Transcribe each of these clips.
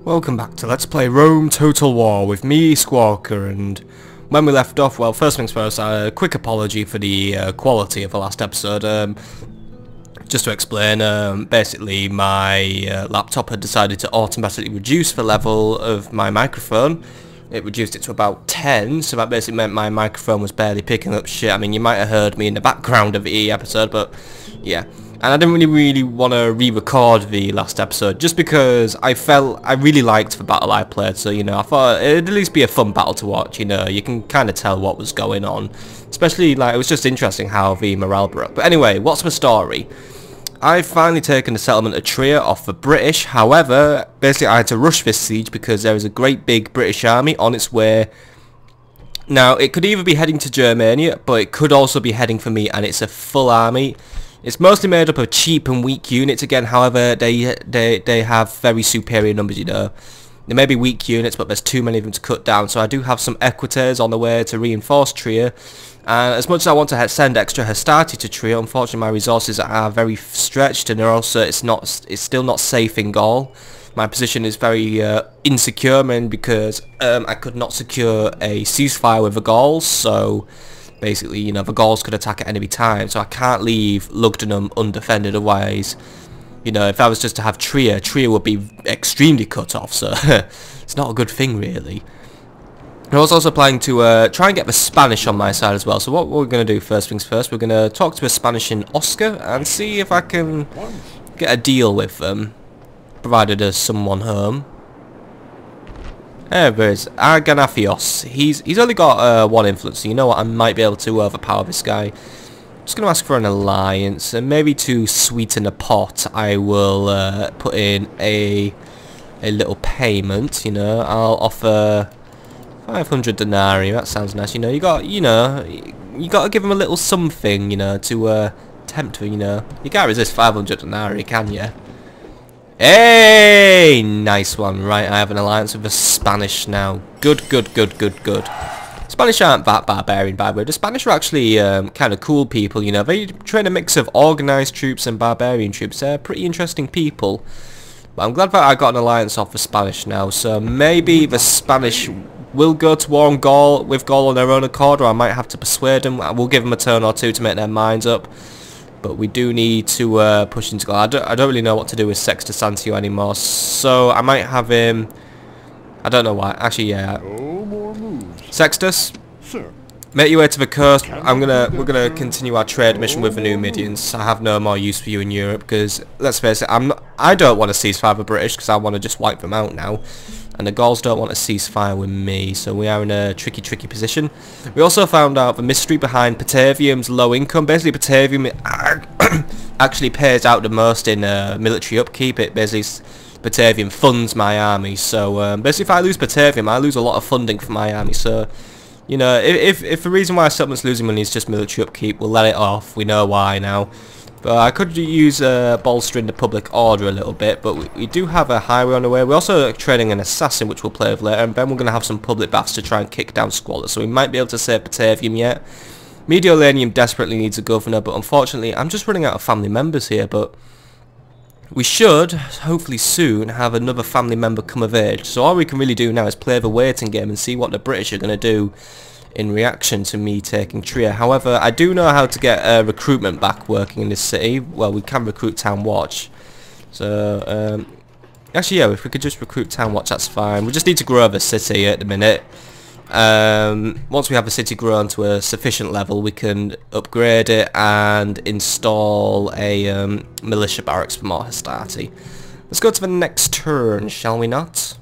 Welcome back to Let's Play Rome Total War with me, Squawker, and when we left off, well, first things first, a quick apology for the quality of the last episode. Just to explain, basically my laptop had decided to automatically reduce the level of my microphone. It reduced it to about 10, so that basically meant my microphone was barely picking up shit. I mean, you might have heard me in the background of the episode, but yeah. And I didn't really want to re-record the last episode, just because I really liked the battle I played, so, you know, I thought it'd at least be a fun battle to watch, you know, you can kind of tell what was going on. Especially, like, it was just interesting how the morale broke. But anyway, what's the story? I've finally taken the settlement of Trier off the British. However, basically I had to rush this siege because there is a great big British army on its way. Now, it could either be heading to Germania, but it could also be heading for me, and it's a full army. It's mostly made up of cheap and weak units again. However, they have very superior numbers, you know. There may be weak units, but there's too many of them to cut down. So I do have some equites on the way to reinforce Trier. And as much as I want to send extra Hastati to Trier, unfortunately my resources are very stretched, and also it's still not safe in Gaul. My position is very insecure, mainly because I could not secure a ceasefire with the Gauls. So basically, you know, the Gauls could attack at any time, so I can't leave Lugdunum undefended. Otherwise, you know, if I was just to have Trier would be extremely cut off, so it's not a good thing, really. I was also planning to try and get the Spanish on my side as well, so what we're going to do first things first, we're going to talk to a Spanish in Osca and see if I can get a deal with them, provided there's someone home. There's Arganafios. He's only got one influence, so you know what, I might be able to overpower this guy. Just going to ask for an alliance, and maybe to sweeten the pot, I will put in a little payment. You know, I'll offer 500 denarii. That sounds nice. You know, you got to give him a little something, you know, to tempt him. You know, you can't resist 500 denarii, can you? Hey, nice one. Right, I have an alliance with the Spanish now. Good. Spanish aren't that barbarian, by the way. The Spanish are actually kind of cool people, you know. They train a mix of organised troops and barbarian troops. They're pretty interesting people. But I'm glad that I got an alliance off the Spanish now. So maybe the Spanish will go to war on Gaul, with Gaul on their own accord, or I might have to persuade them. We'll give them a turn or two to make their minds up. But we do need to push into Gaul. I don't really know what to do with Sextus Antio anymore. So I might have him... I don't know why. Actually, yeah. Sextus, sir, make your way to the coast. We're gonna continue our trade mission with the Numidians. I have no more use for you in Europe because, let's face it, I don't want to ceasefire the British because I want to just wipe them out now, and the Gauls don't want to ceasefire with me. So we are in a tricky position. We also found out the mystery behind Patavium's low income. Basically, Patavium actually pays out the most in military upkeep. It basically Patavium funds my army, so basically if I lose Patavium, I lose a lot of funding for my army. So, you know, if the reason why a settlement's losing money is just military upkeep, we'll let it off. We know why now. But I could use bolstering the public order a little bit, but we do have a highway on the way. We're also training an assassin, which we'll play with later, and then we're going to have some public baths to try and kick down squalor, so we might be able to save Patavium yet. Mediolanium desperately needs a governor, but unfortunately I'm just running out of family members here. But we should, hopefully soon, have another family member come of age. So all we can really do now is play the waiting game and see what the British are going to do in reaction to me taking Trier. However, I do know how to get recruitment back working in this city. Well, we can recruit Town Watch. So, actually, yeah, if we could just recruit Town Watch, that's fine. We just need to grow the city at the minute. Once we have the city grown to a sufficient level, we can upgrade it and install a militia barracks for more Hastati. Let's go to the next turn, shall we not?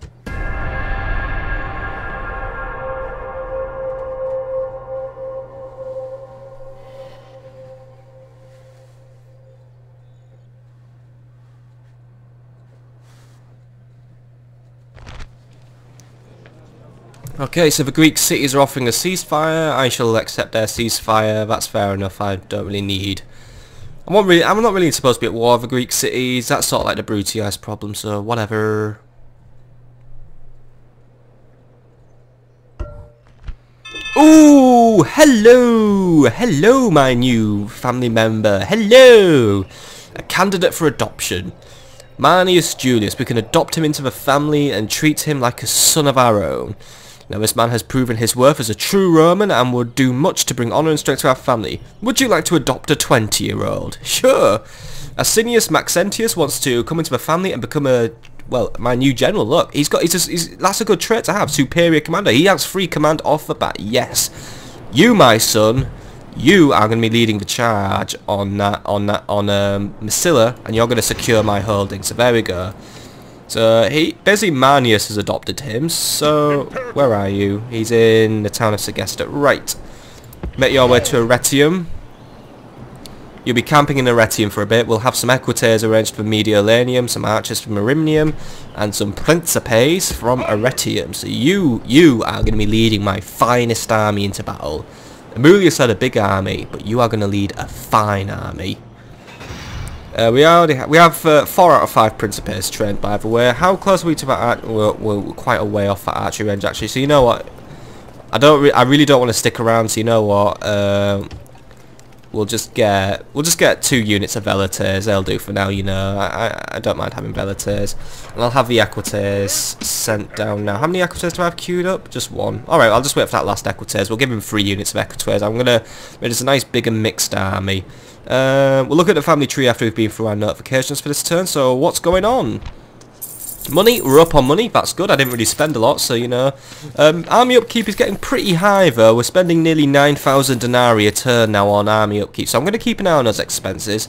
Okay, so the Greek cities are offering a ceasefire. I shall accept their ceasefire. That's fair enough. I don't really need... I'm not really supposed to be at war with the Greek cities. That's sort of like the Brutius problem, so whatever. Ooh, hello! Hello, my new family member. Hello! A candidate for adoption. Manius Julius. We can adopt him into the family and treat him like a son of our own. Now this man has proven his worth as a true Roman and would do much to bring honour and strength to our family. Would you like to adopt a 20-year-old? Sure. Asinius Maxentius wants to come into the family and become a... well, my new general. Look, that's a good trait to have. Superior commander. He has free command off the bat. Yes. You, my son, you are going to be leading the charge on Massilia, and you're going to secure my holding. So there we go. So basically Manius has adopted him. So where are you? He's in the town of Segesta. Right. Make your way to Arretium. You'll be camping in Arretium for a bit. We'll have some equites arranged for Mediolanium, some archers from Merimnium, and some principes from Arretium. So you are going to be leading my finest army into battle. Amulius had a big army, but you are going to lead a fine army. We have 4 out of 5 principes trained, by the way. How close are we to that? We're quite a way off that archery range, actually. So you know what? I really don't want to stick around. So you know what? We'll just get 2 units of Velites. They'll do for now, you know. I don't mind having Velites. And I'll have the Equites sent down now. How many Equites do I have queued up? Just 1. Alright, I'll just wait for that last Equites. We'll give him 3 units of Equites. I'm going to make this a nice big and mixed army. We'll look at the family tree after we've been through our notifications for this turn. So what's going on? Money, we're up on money, that's good. I didn't really spend a lot, so you know. Army upkeep is getting pretty high though. We're spending nearly 9,000 denarii a turn now on army upkeep, so I'm going to keep an eye on those expenses.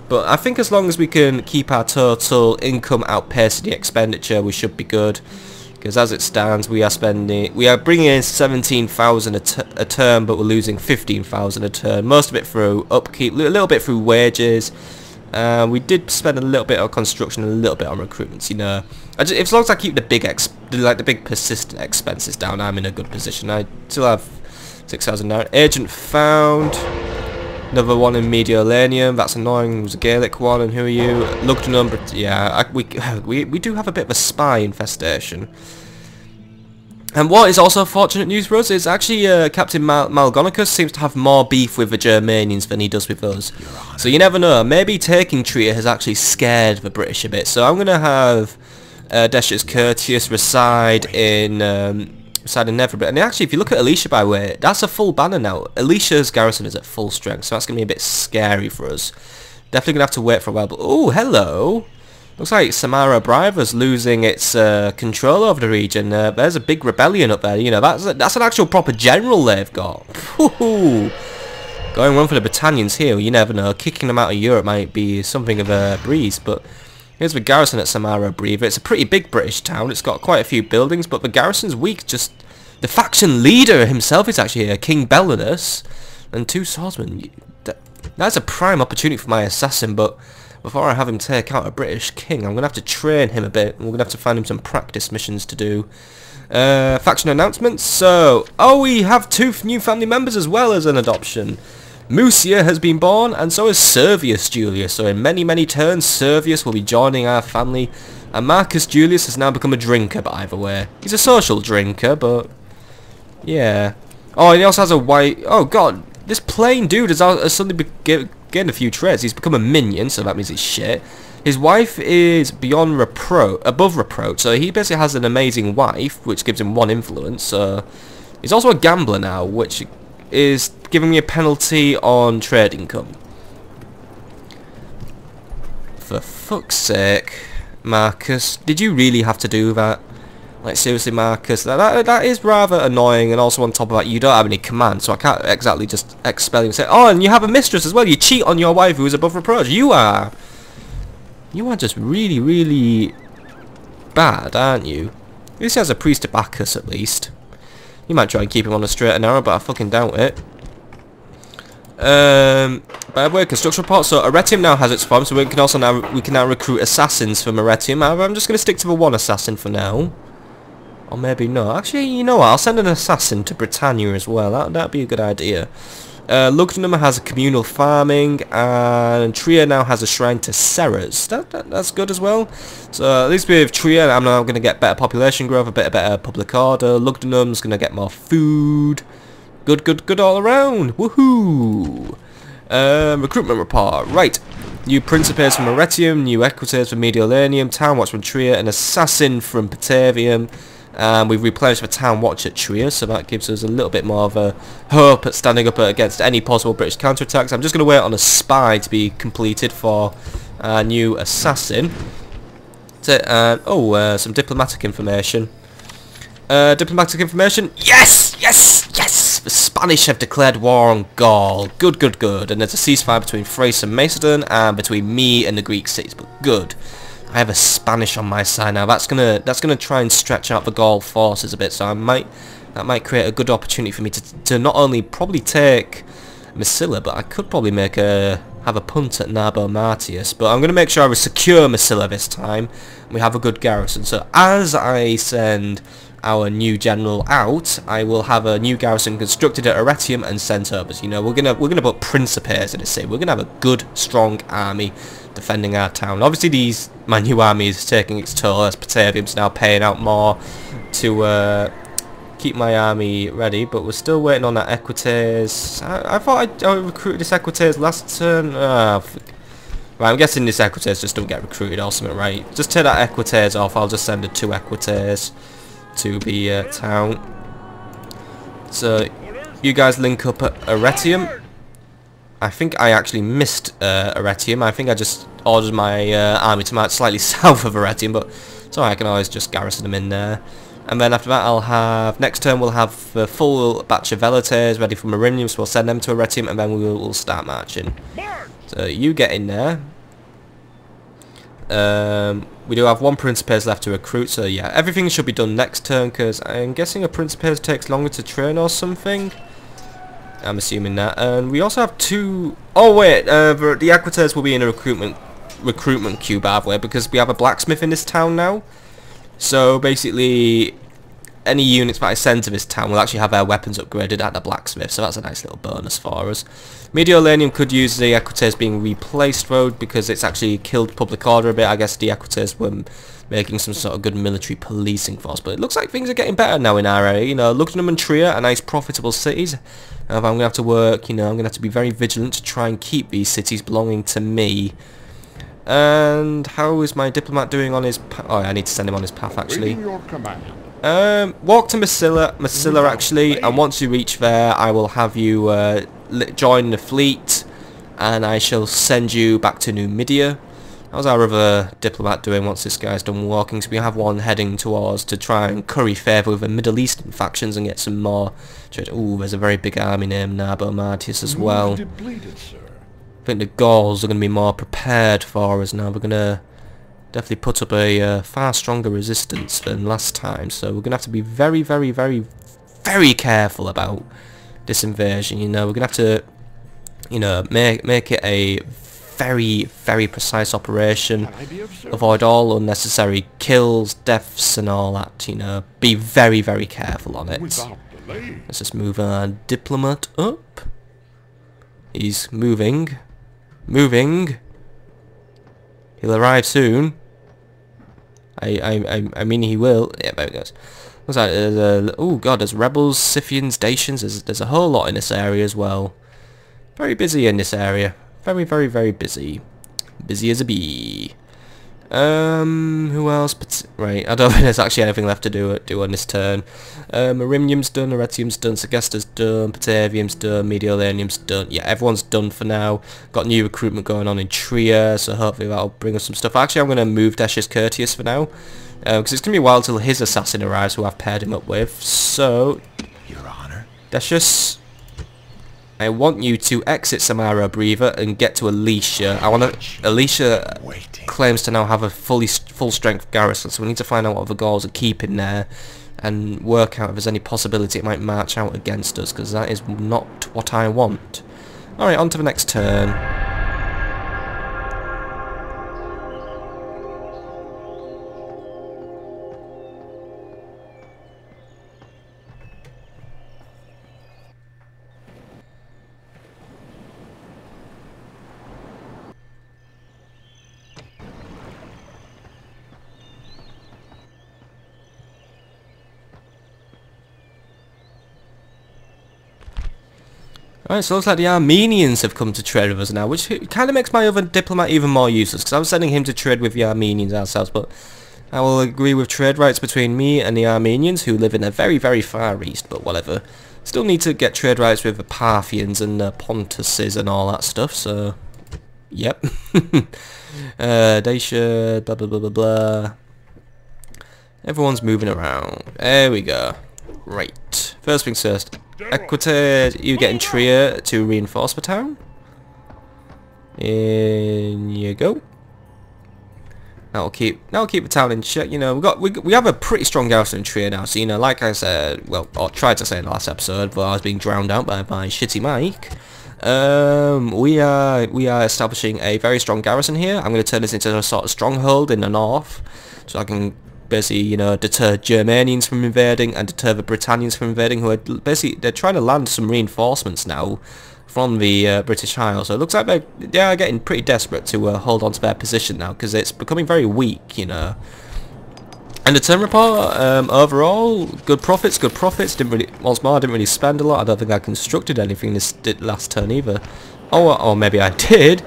But I think as long as we can keep our total income outpacing the expenditure, we should be good. Because as it stands, we are bringing in 17,000 a turn, but we're losing 15,000 a turn. Most of it through upkeep, a little bit through wages. We did spend a little bit on construction and a little bit on recruitments, you know. As long as I keep the big persistent expenses down, I'm in a good position. I still have 6,000 now. Agent found. Another one in Mediolanium. That's annoying. It was a Gaelic one. And who are you? Lugdunum. Yeah, we do have a bit of a spy infestation. And what is also fortunate news for us is actually Captain Malgonicus seems to have more beef with the Germanians than he does with us. So you never know, maybe taking Trier has actually scared the British a bit. So I'm going to have Decius Curtius reside in Netherby. And actually, if you look at Alicia, by the way, that's a full banner now. Alicia's garrison is at full strength, so that's going to be a bit scary for us. Definitely going to have to wait for a while. But oh, hello! Looks like Samara Briva's losing its control over the region. There's a big rebellion up there. You know, that's an actual proper general they've got. Woohoo! Going one for the Britannians here. You never know. Kicking them out of Europe might be something of a breeze. But here's the garrison at Samara Briva. It's a pretty big British town. It's got quite a few buildings, but the garrison's weak. Just the faction leader himself is actually here, King Belinus, and 2 swordsmen. That's a prime opportunity for my assassin, but before I have him take out a British king, I'm going to have to train him a bit, and we're going to have to find him some practice missions to do. Faction announcements. So, we have 2 new family members as well as an adoption. Mucia has been born, and so is Servius Julius. So in many, many turns, Servius will be joining our family. And Marcus Julius has now become a drinker, by the way. He's a social drinker, but yeah. Oh, and he also has a white... Oh, God. This plain dude has suddenly gained a few traits. He's become a minion, so that means he's shit. His wife is above reproach, so he basically has an amazing wife, which gives him 1 influence. He's also a gambler now, which is giving me a penalty on trade income. For fuck's sake, Marcus, did you really have to do that? Like, seriously, Marcus, that is rather annoying, and also on top of that, you don't have any command, so I can't exactly just expel you and say, oh, and you have a mistress as well, you cheat on your wife who is above reproach. You are just really, really bad, aren't you? At least he has a priest to back us, at least. You might try and keep him on a straight and narrow, but I fucking doubt it. By the way, construction report. So Arretium now has its farm, so we can now recruit assassins from Arretium. However, I'm just going to stick to the 1 assassin for now. Or maybe not. Actually, you know what? I'll send an assassin to Britannia as well. That'd be a good idea. Lugdunum has a communal farming, and Trier now has a shrine to Ceres. That's good as well. So at least with Trier, I'm now going to get better population growth, a bit of better public order. Lugdunum's going to get more food. Good all around. Woohoo! Recruitment report. Right. New Principes from Arretium, new Equites from Mediolanum, Town Watch from Trier, an Assassin from Patavium, and we've replenished the Town Watch at Trier, so that gives us a little bit more of a hope at standing up against any possible British counterattacks. I'm just going to wait on a Spy to be completed for our new Assassin. Some diplomatic information. Diplomatic information. Yes! Yes! Yes! The Spanish have declared war on Gaul. Good, good, good. And there's a ceasefire between Thrace and Macedon, and between me and the Greek cities. But good. I have a Spanish on my side now. That's gonna try and stretch out the Gaul forces a bit. So that might create a good opportunity for me to not only probably take Massilia, but I could probably have a punt at Narbo Martius. But I'm gonna make sure I secure Massilia this time. And we have a good garrison. So as I send our new general out, I will have a new garrison constructed at Arretium and sent over. So, you know, we're gonna put Principes in the city. We're gonna have a good, strong army defending our town. Obviously, my new army is taking its toll as Patavium's now paying out more to keep my army ready. But we're still waiting on that Equites. I thought I recruited this Equites last turn. Right, I'm guessing this Equites just don't get recruited or something, right? Just take that Equites off. I'll just send the 2 Equites to the town. So you guys link up at Arretium. I think I actually missed Arretium. I think I just ordered my army to march slightly south of Arretium, but so I can always just garrison them in there. And then after that, next turn we'll have a full batch of Velites ready for Marinium, so we'll send them to Arretium, and then we'll start marching. So you get in there. We do have 1 Principes left to recruit, so yeah, everything should be done next turn, because I'm guessing a Principes takes longer to train or something. I'm assuming that. And we also have 2... Oh wait, the Equites will be in a recruitment queue, by the way, because we have a blacksmith in this town now. So basically, any units that I send to this town will actually have their weapons upgraded at the blacksmith, so that's a nice little bonus for us. Mediolanum could use the Equites being replaced though, because it's actually killed public order a bit. I guess the Equites were making some sort of good military policing force, but it looks like things are getting better now in our area. You know, Lugdunum and Trier are nice profitable cities. I'm going to have to work, you know, I'm going to have to be very vigilant to try and keep these cities belonging to me. And how is my diplomat doing on his path? Oh, I need to send him on his path actually. Walk to Massilia actually, and once you reach there, I will have you join the fleet, and I shall send you back to Numidia. How's our other diplomat doing once this guy's done walking? So we have one heading towards to try and curry favour with the Middle Eastern factions and get some more trade. Ooh, there's a very big army named Narbo Martius as well. I think the Gauls are going to be more prepared for us now. We're going to definitely put up a far stronger resistance than last time, so we're going to have to be very, very, very, very careful about this invasion. You know, we're going to have to, you know, make it a very, very precise operation. Avoid all unnecessary kills, deaths, and all that. You know, be very, very careful on it. Let's just move our diplomat up. He's moving. Moving. He'll arrive soon. I mean he will. Yeah, there he goes. Looks like there's oh god, there's rebels, Scythians, Dacians. There's a whole lot in this area as well. Very busy in this area. Very, very, very busy. Busy as a bee. Who else? Right, I don't think there's actually anything left to do on this turn. Marinium's done, Arretium's done, Segesta's done, Patavium's done, Mediolanum's done. Yeah, everyone's done for now. Got new recruitment going on in Trier, so hopefully that'll bring us some stuff. Actually, I'm going to move Decius Curtius for now, because it's going to be a while till his assassin arrives, who I've paired him up with. So, Your Honor, Decius, I want you to exit Samara Breva and get to Alicia. Alicia claims to now have a full strength garrison, so we need to find out what the Gauls are keeping there and work out if there's any possibility it might march out against us, because that is not what I want. Alright, on to the next turn. Alright, so it looks like the Armenians have come to trade with us now, which kind of makes my other diplomat even more useless, because I was sending him to trade with the Armenians ourselves, but I will agree with trade rights between me and the Armenians, who live in the very, very far east, but whatever. Still need to get trade rights with the Parthians and the Pontuses and all that stuff, so... Yep. Dacia, blah blah blah blah blah. Everyone's moving around. There we go. Right. First things first. Equity, you getting Trier to reinforce the town? In you go. That'll keep the town in check. You know, we have a pretty strong garrison in Trier now. So you know, like I said, well, or tried to say in the last episode, but I was being drowned out by my shitty mic. We are establishing a very strong garrison here. I'm going to turn this into a sort of stronghold in the north, so I can basically, you know, deter Germanians from invading and deter the Britannians from invading, who are basically, they're trying to land some reinforcements now from the British Isles. So it looks like they are getting pretty desperate to hold on to their position now, because it's becoming very weak, you know. And the turn report, overall, good profits. Didn't really, once more, I didn't really spend a lot. I don't think I constructed anything this last turn either. Oh, or maybe I did.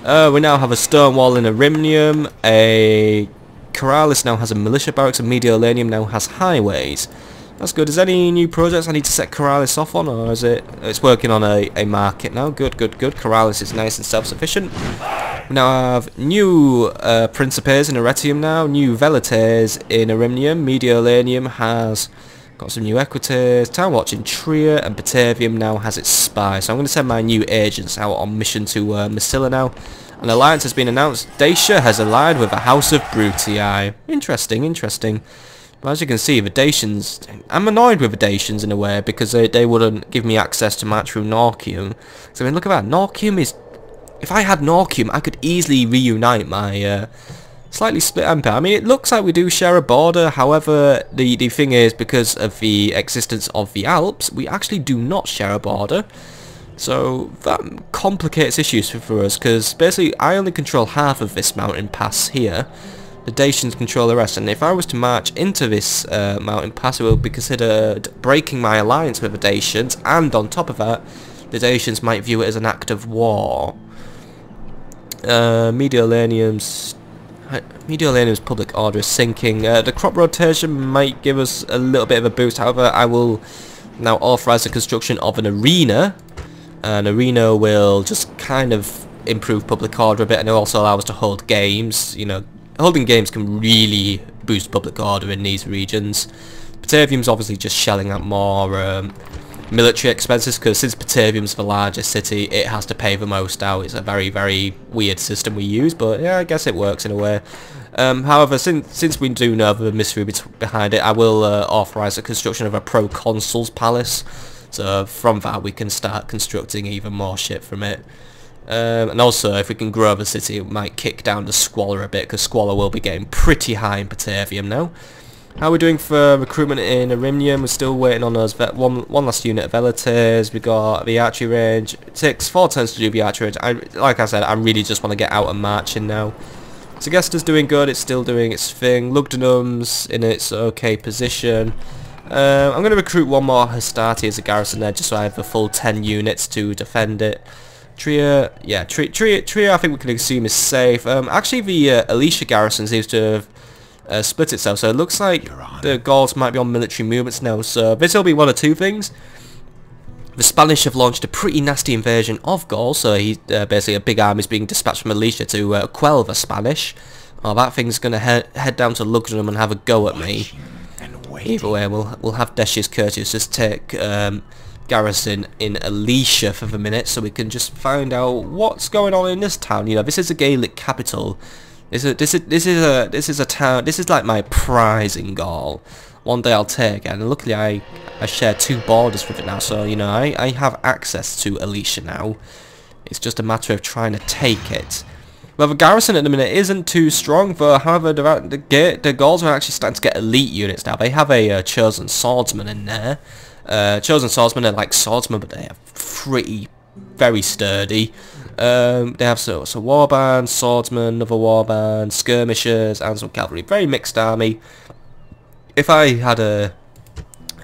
We now have a stone wall in Arimnium. A Karalis now has a militia barracks, and Mediolanium now has highways. That's good. Is there any new projects I need to set Karalis off on, or is it's working on a market now? Good. Karalis is nice and self-sufficient. We now have new Principes in Arretium now, new Velites in Arimnium. Mediolanium has got some new equities. Town Watch in Trier, and Batavium now has its spy. So I'm going to send my new agents out on mission to Massila now. An alliance has been announced. Dacia has allied with the House of Brutii. Interesting. But as you can see, the Dacians, I'm annoyed with the Dacians in a way, because they wouldn't give me access to march through Norcium. So I mean, look at that. Norcium is... If I had Norcium, I could easily reunite my slightly split empire. I mean, it looks like we do share a border. However, the thing is, because of the existence of the Alps, we actually do not share a border. So that complicates issues for us, because basically I only control half of this mountain pass here. The Dacians control the rest, and if I was to march into this mountain pass, it will be considered breaking my alliance with the Dacians, and on top of that, the Dacians might view it as an act of war. Mediolanium's public order is sinking. The crop rotation might give us a little bit of a boost. However, I will now authorize the construction of an arena. An arena will just kind of improve public order a bit, and it will also allow us to hold games. You know, holding games can really boost public order in these regions. Batavium's obviously just shelling out more military expenses, because since Batavium's the largest city, it has to pay the most out. It's a very, very weird system we use, but yeah, I guess it works in a way. However, since we do know the mystery behind it, I will authorize the construction of a proconsul's palace. So from that we can start constructing even more shit from it. And also, if we can grow the city, it might kick down the squalor a bit, because squalor will be getting pretty high in Batavium now. How are we doing for recruitment in Arimnium? We're still waiting on those one last unit of Velites. We got the archery range. It takes 4 turns to do the archery range. Like I said, I really just want to get out and marching now. Sagasta's doing good. It's still doing its thing. Lugdunum's in its okay position. I'm going to recruit one more Hastati as a garrison there, just so I have the full 10 units to defend it. Trier, yeah, Trier I think we can assume is safe. Actually, the Alicia garrison seems to have split itself, so it looks like the Gauls might be on military movements now. So this will be one of two things. The Spanish have launched a pretty nasty invasion of Gaul, so basically a big army is being dispatched from Alicia to quell the Spanish. Oh, that thing's going to head down to Lugdunum and have a go at me. Either way, we'll have Decius Curtius just take garrison in Alicia for the minute, so we can just find out what's going on in this town. You know, this is a Gaelic capital. This is a town. This is like my prize in Gaul. One day I'll take, and luckily I share 2 borders with it now, so you know I have access to Alicia now. It's just a matter of trying to take it. Well, the garrison at the minute isn't too strong, but however, the Gauls are actually starting to get elite units now. They have a chosen swordsman in there. Chosen swordsmen are like swordsmen, but they are very sturdy. They have so warband, swordsmen, another warband, skirmishers, and some cavalry. Very mixed army. If I had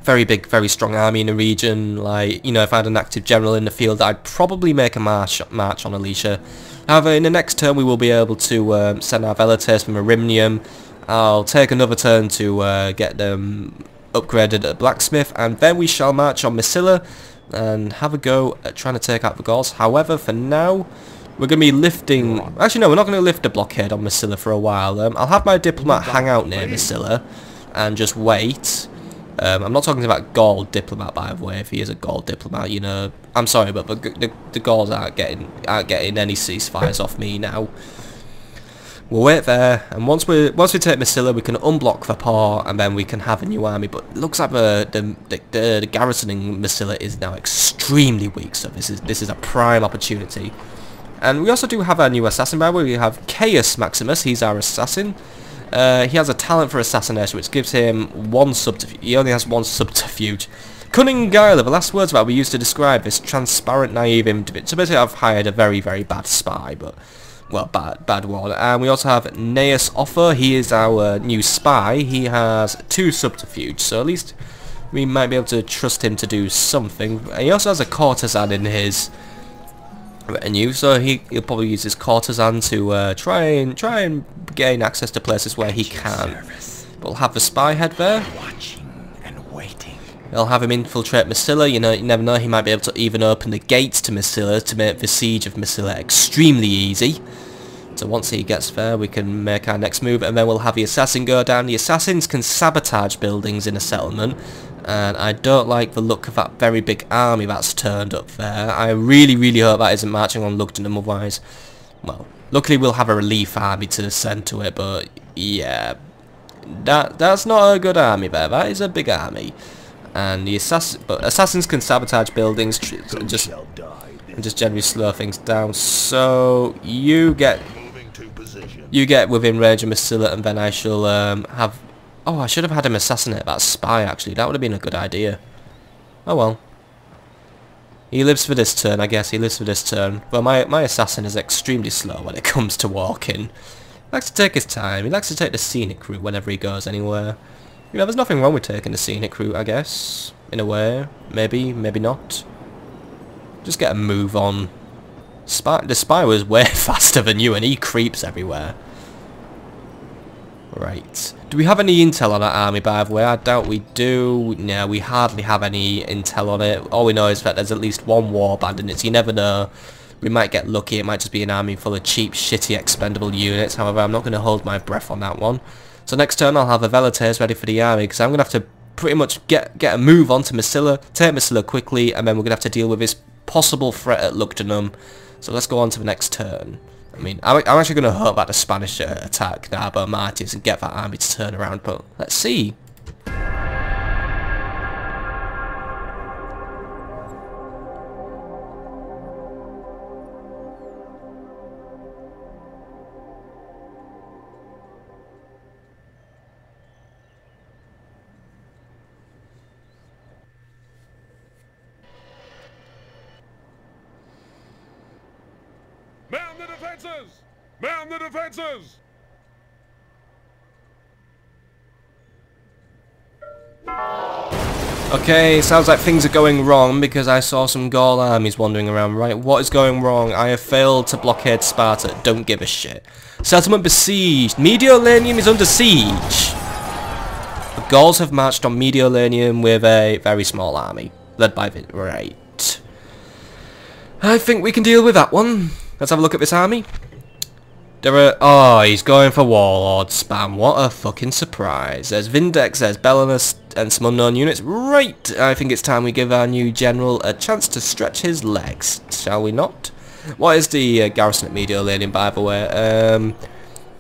very big, very strong army in the region. Like, you know, if I had an active general in the field, I'd probably make a march on Alicia. However, in the next turn we will be able to send our Velites from Arimnium. I'll take another turn to get them upgraded at Blacksmith, and then we shall march on Massila and have a go at trying to take out the Gauls. However, for now, we're going to be lifting... Actually, no, we're not going to lift a blockade on Massila for a while. I'll have my diplomat hang out near Massila and just wait. I'm not talking about Gaul diplomat, by the way. If he is a Gaul diplomat, you know, I'm sorry, but the Gauls aren't getting any ceasefires off me now. We'll wait there, and once we take Massila, we can unblock Vapor, and then we can have a new army. But it looks like the garrisoning Massila is now extremely weak, so this is a prime opportunity. And we also do have our new assassin, by the way. We have Caius Maximus. He's our assassin. He has a talent for assassination, which gives him one subterfuge. He only has one subterfuge. Cunning Guiler, the last words that we used to describe this transparent, naive individual. So basically, I've hired a very, very bad spy, but... well, bad one. And we also have Gnaeus Offer. He is our new spy. He has 2 subterfuge, so at least we might be able to trust him to do something. And he also has a courtesan in his retinue, so he'll probably use his courtesan to try and gain access to places where he can. We'll have the spy head there. They'll have him infiltrate Massila. You know, you never know, he might be able to even open the gates to Massila to make the siege of Massila extremely easy. So once he gets there, we can make our next move, and then we'll have the assassin go down. The assassins can sabotage buildings in a settlement, and I don't like the look of that very big army that's turned up there. I really, really hope that isn't marching on Lugdunum, otherwise, well, luckily we'll have a relief army to send to it, but yeah, that's not a good army there. That is a big army. And the assassins can sabotage buildings and just generally slow things down. So you get within range of Massila, and then I shall have... Oh, I should have had him assassinate that spy, actually. That would have been a good idea. Oh well. He lives for this turn, I guess. He lives for this turn. Well, my assassin is extremely slow when it comes to walking. He likes to take his time. He likes to take the scenic route whenever he goes anywhere. You know, there's nothing wrong with taking the scenic route, I guess. In a way. Maybe, maybe not. Just get a move on. The spy was way faster than you, and he creeps everywhere. Right. Do we have any intel on that army, by the way? I doubt we do. No, we hardly have any intel on it. All we know is that there's at least one warband in it, so you never know. We might get lucky. It might just be an army full of cheap, shitty, expendable units. However, I'm not going to hold my breath on that one. So next turn I'll have a Velites ready for the army, because I'm going to have to pretty much get a move on to Massila, take Massila quickly, and then we're going to have to deal with this possible threat at Lugdunum. So let's go on to the next turn. I mean, I'm actually going to hope that the Spanish attack the Arbo Martis and get that army to turn around, but let's see. Man the defenses! Man the defenses! Okay, sounds like things are going wrong because I saw some Gaul armies wandering around. Right, what is going wrong? I have failed to blockade Sparta. Don't give a shit. Settlement besieged. Mediolanium is under siege. The Gauls have marched on Mediolanium with a very small army, led by right. I think we can deal with that one. Let's have a look at this army. Oh, he's going for Warlord spam. What a fucking surprise. There's Vindex, there's Belenus, and some unknown units. Right, I think it's time we give our new general a chance to stretch his legs, shall we not? What is the garrison at Mediolanium, by the way?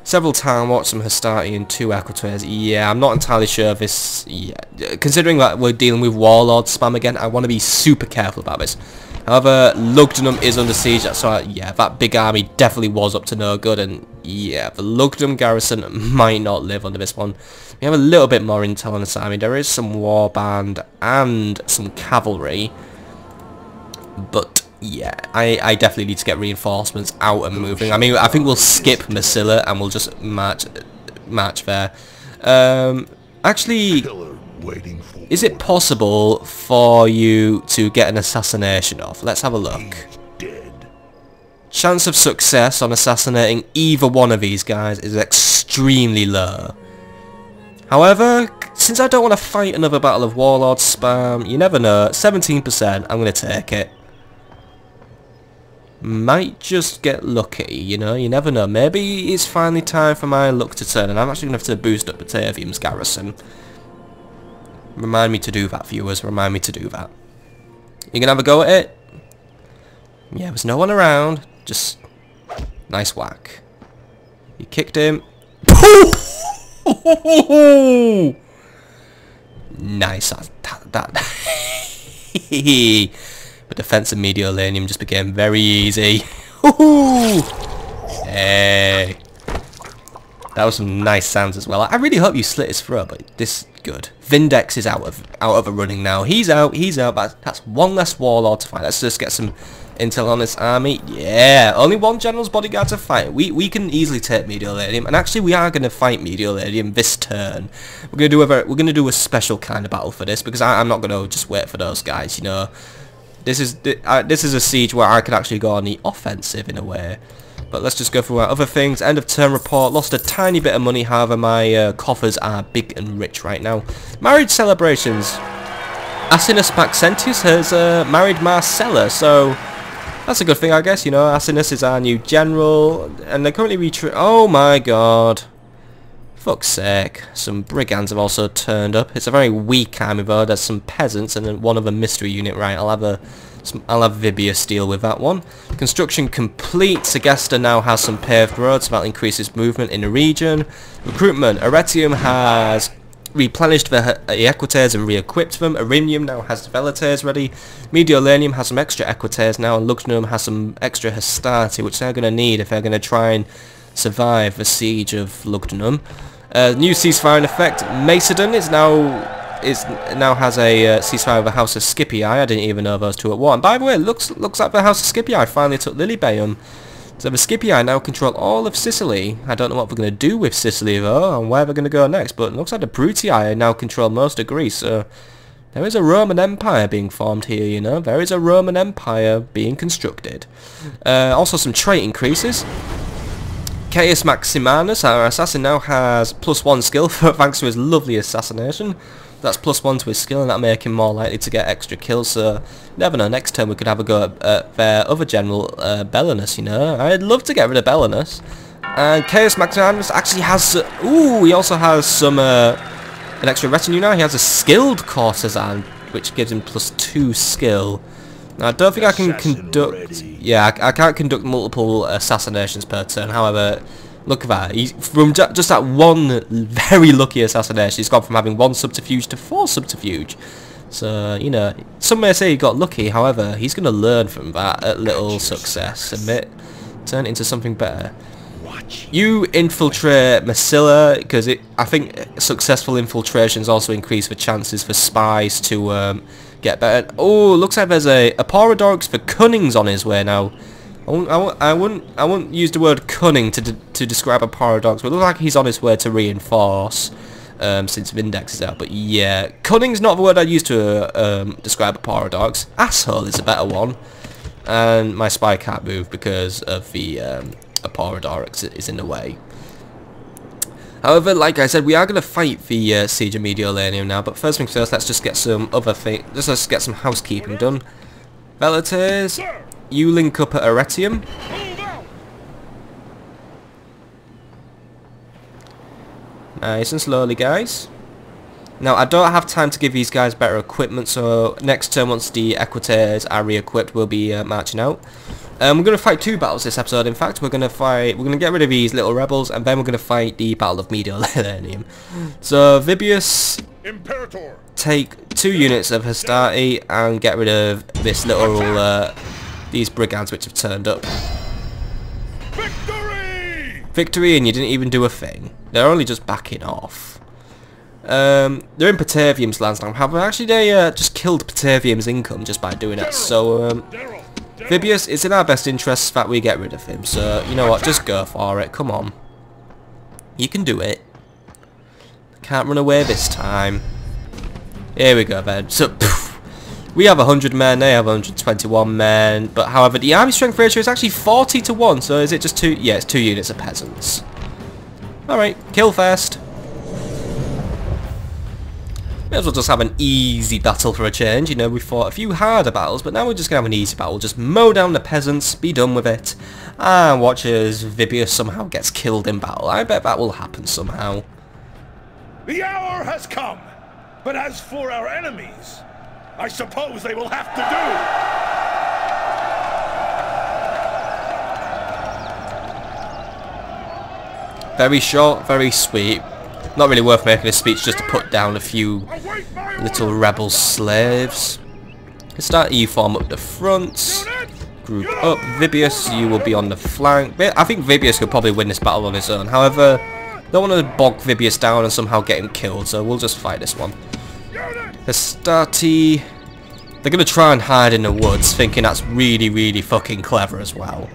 Several town walks, some Hastati, and 2 Equators. Yeah, I'm not entirely sure if this... Yeah, considering that we're dealing with Warlord spam again, I want to be super careful about this. However, Lugdunum is under siege, so yeah, that big army definitely was up to no good, and yeah, the Lugdunum garrison might not live under this one. We have a little bit more intel on this army. There is some warband and some cavalry, but yeah, I definitely need to get reinforcements out and moving. I mean, I think we'll skip Massila and we'll just march there. Actually... Waiting for Is it possible for you to get an assassination off? Let's have a look. dead. Chance of success on assassinating either one of these guys is extremely low. However, since I don't want to fight another Battle of Warlords spam, you never know, 17%, I'm going to take it. Might just get lucky, you know, you never know. Maybe it's finally time for my luck to turn, and I'm actually going to have to boost up Batavium's garrison. Remind me to do that, viewers, remind me to do that. You going to have a go at it? Yeah, there's no one around, just nice whack. You kicked him. Nice. That the defense of Mediolanium just became very easy. Hey, that was some nice sounds as well. I really hope you slit his throat, but this good. Vindex is out of the running now. He's out. That's one less warlord to fight. Let's just get some intel on this army. Yeah, only one general's bodyguard to fight. We can easily take Mediolanium, and actually we are going to fight Mediolanium this turn. We're going to do a special kind of battle for this, because I'm not going to just wait for those guys. You know, this is a siege where I could actually go on the offensive in a way. But let's just go through our other things. End of turn report. Lost a tiny bit of money, however my coffers are big and rich right now. Marriage celebrations. Asinus Maxentius has married Marcella, so that's a good thing, I guess. You know, Asinus is our new general, and they're currently oh my god. Fuck's sake. Some brigands have also turned up. It's a very weak army though. There's some peasants and then one other mystery unit. Right, I'll have Vibius deal with that one. Construction complete. Segesta now has some paved roads, so that increases movement in the region. Recruitment. Arretium has replenished the Equites and re-equipped them. Arinium now has the Velites ready. Mediolanium has some extra Equites now, and Lugdunum has some extra Hastati, which they're going to need if they're going to try and survive the siege of Lugdunum. New ceasefire in effect. Macedon now has a ceasefire with the House of Scipii. I didn't even know those two at war. And by the way, looks like the House of Scipii finally took Lilybaeum. So the Scipii now control all of Sicily. I don't know what we're going to do with Sicily though, and where we're going to go next, but it looks like the Brutii now control most of Greece. So there is a Roman Empire being formed here, you know. There is a Roman Empire being constructed. Also some trait increases. Caius Maximanus, our assassin, now has +1 skill thanks to his lovely assassination. That's +1 to his skill, and that'll make him more likely to get extra kills. So never know, next turn we could have a go at their other general, Belenus, you know. I'd love to get rid of Belenus. And Caius Maximanus actually has he also has some an extra retinue now. He has a skilled courtesan, which gives him +2 skill. Now, I don't think I can conduct... Yeah, I can't conduct multiple assassinations per turn. However, look at that. He's from just that one very lucky assassination, he's gone from having 1 subterfuge to 4 subterfuge. So, you know, some may say he got lucky. However, he's going to learn from that little success and turn it into something better. You infiltrate Massilla, because I think successful infiltrations also increase the chances for spies to get better. Oh, looks like there's a Aporodorix for cunning's on his way now. I wouldn't use the word cunning to describe Aporodorix, but it looks like he's on his way to reinforce since Vindex is out. But yeah, cunning's not the word I'd use to describe Aporodorix. Asshole is a better one. And my spy can't move because of the Aporodorix is in the way. However, like I said, we are going to fight the siege of Mediolanium now, but first things first, let's just get some other things. Let's get some housekeeping done. Velites, you link up at Arretium. Nice and slowly, guys. Now, I don't have time to give these guys better equipment, so next turn, once the Equites are re-equipped, we'll be marching out. We're going to fight 2 battles this episode. In fact, we're going to get rid of these little rebels, and then we're going to fight the Battle of Mediolanium. So Vibius, Imperator, take 2 units of Hastati and get rid of this little these brigands which have turned up. victory! Victory, and you didn't even do a thing. They're only just backing off. They're in Patavium's lands now. However, actually they just killed Patavium's income just by doing that. So Vibius, it's in our best interests that we get rid of him, so you know what, just go for it, come on. You can do it. Can't run away this time. Here we go then. So, we have 100 men, they have 121 men, but however, the army strength ratio is actually 40 to 1, so is it just 2? Yeah, it's 2 units of peasants. Alright, kill first. May as well just have an easy battle for a change. You know, we fought a few harder battles, but now we're just going to have an easy battle. Just mow down the peasants, be done with it, and watch as Vibius somehow gets killed in battle. I bet that will happen somehow. The hour has come, but as for our enemies, I suppose they will have to do. Very short, very sweet. Not really worth making a speech just to put down a few little rebel slaves. Start EU form up the front. Group up. Vibius, you will be on the flank. I think Vibius could probably win this battle on his own. However, don't want to bog Vibius down and somehow get him killed, so we'll just fight this one. Hastati. They're going to try and hide in the woods, thinking that's really, really fucking clever as well.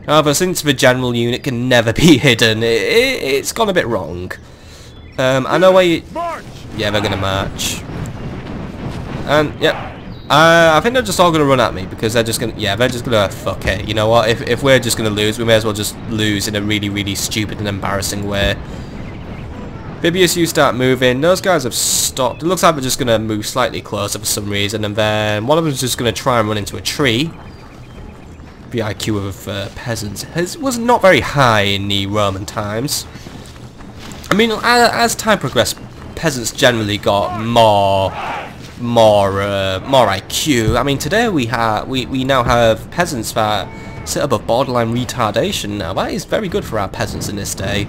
However, since the general unit can never be hidden, it's gone a bit wrong. I know where you... Yeah, they're going to march. And, yeah. I think they're just all going to run at me, because they're just going to... Yeah, they're just going to... Fuck it. You know what? If we're just going to lose, we may as well just lose in a really, really stupid and embarrassing way. Vibius, you start moving. Those guys have stopped. It looks like they're just going to move slightly closer for some reason, and then one of them's just going to try and run into a tree. The IQ of peasants was not very high in the Roman times. I mean, as time progressed, peasants generally got more IQ. I mean, today we now have peasants that sit above borderline retardation now. That is very good for our peasants in this day.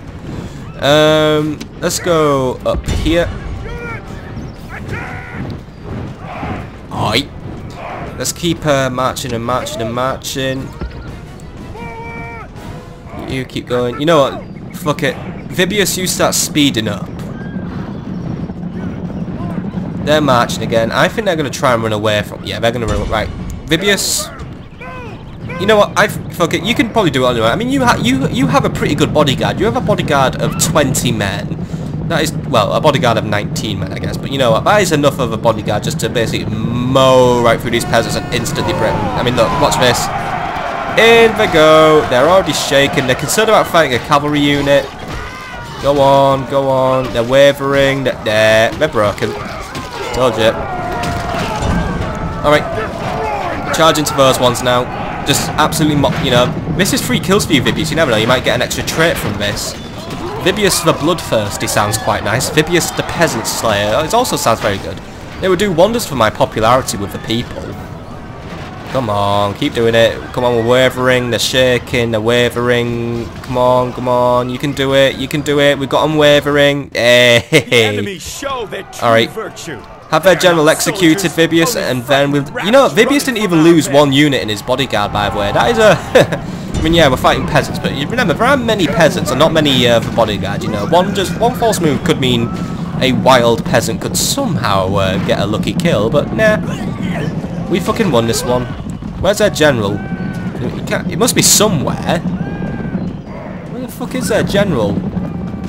Let's go up here. Oi. Let's keep marching and marching and marching. You keep going. You know what? Fuck it. Vibius, you start speeding up. They're marching again. I think they're going to try and run away from... Yeah, they're going to run... Right. Vibius. You know what? Fuck it. You can probably do it anyway. I mean, you have a pretty good bodyguard. You have a bodyguard of 20 men. That is... Well, a bodyguard of 19 men, I guess. But you know what? That is enough of a bodyguard just to basically mow right through these peasants and instantly break... I mean, look. Watch this. In they go. They're already shaken. They're concerned about fighting a cavalry unit. Go on, go on. They're wavering. They're broken. Told you. Alright. Charge into those ones now. Just absolutely you know. This is 3 kills for you, Vibius. You never know. You might get an extra trait from this. Vibius the Bloodthirsty sounds quite nice. Vibius the Peasant Slayer. It also sounds very good. It would do wonders for my popularity with the people. Come on, keep doing it. Come on, we're wavering, they're shaking, they're wavering. Come on, come on, you can do it, you can do it. We've got them wavering. Hey. Alright. Have their general executed, Vibius, and then we'll... You know, Vibius didn't even lose 1 unit in his bodyguard, by the way. That is a... I mean, yeah, we're fighting peasants, but you remember, there are many peasants and not many for bodyguard, you know. One false move could mean a wild peasant could somehow get a lucky kill, but nah. We fucking won this one. Where's their general? It must be somewhere. Where the fuck is their general?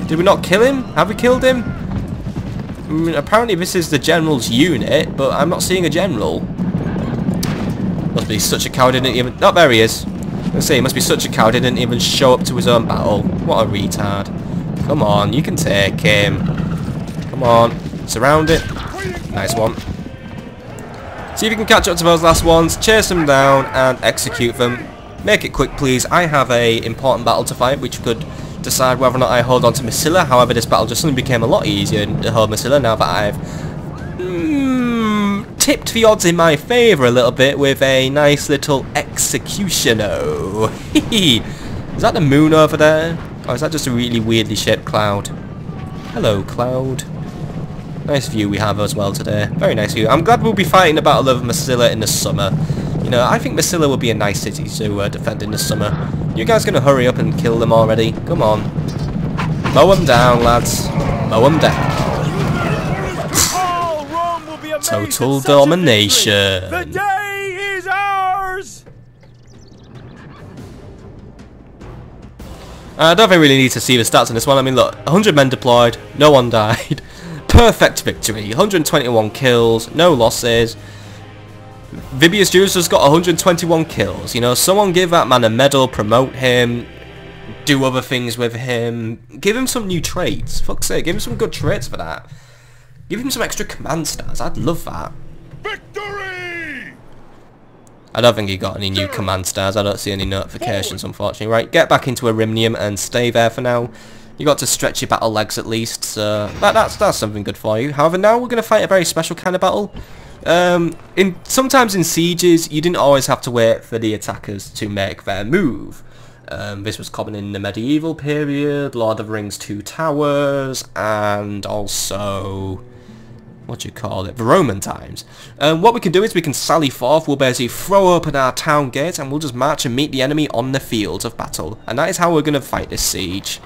Did we not kill him? Have we killed him? I mean, apparently this is the general's unit, but I'm not seeing a general. Must be such a coward, didn't even... Oh, there he is. Let's see, he must be such a coward, he didn't even show up to his own battle. What a retard. Come on, you can take him. Come on. Surround it. Nice one. See if you can catch up to those last ones, chase them down and execute them. Make it quick, please. I have a important battle to fight, which could decide whether or not I hold on to Massila. However, this battle just suddenly became a lot easier to hold Massila now that I've tipped the odds in my favour a little bit with a nice little executioner. Is that the moon over there? Or is that just a really weirdly shaped cloud? Hello, cloud. Nice view we have as well today. Very nice view. I'm glad we'll be fighting the Battle of Massila in the summer. You know, I think Massila will be a nice city to defend in the summer. You guys gonna hurry up and kill them already? Come on. Mow them down, lads. Mow them down. Total domination. The day is ours. I don't think we really need to see the stats on this one. I mean, look, 100 men deployed. No one died. perfect victory. 121 kills, no losses. Vibius Juice has got 121 kills. You know, someone give that man a medal, promote him, do other things with him, give him some new traits. Fuck's sake, give him some good traits for that. Give him some extra command stars. I'd love that. Victory! I don't think he got any new command stars. I don't see any notifications, unfortunately. Right, get back into Arimnium and stay there for now. You got to stretch your battle legs at least, so that's something good for you. However, now we're going to fight a very special kind of battle. Sometimes in sieges, you didn't always have to wait for the attackers to make their move. This was common in the medieval period, Lord of the Rings 2 Towers, and also, the Roman times. What we can do is we can sally forth, we'll basically throw open our town gate, and we'll just march and meet the enemy on the field of battle. And that is how we're going to fight this siege.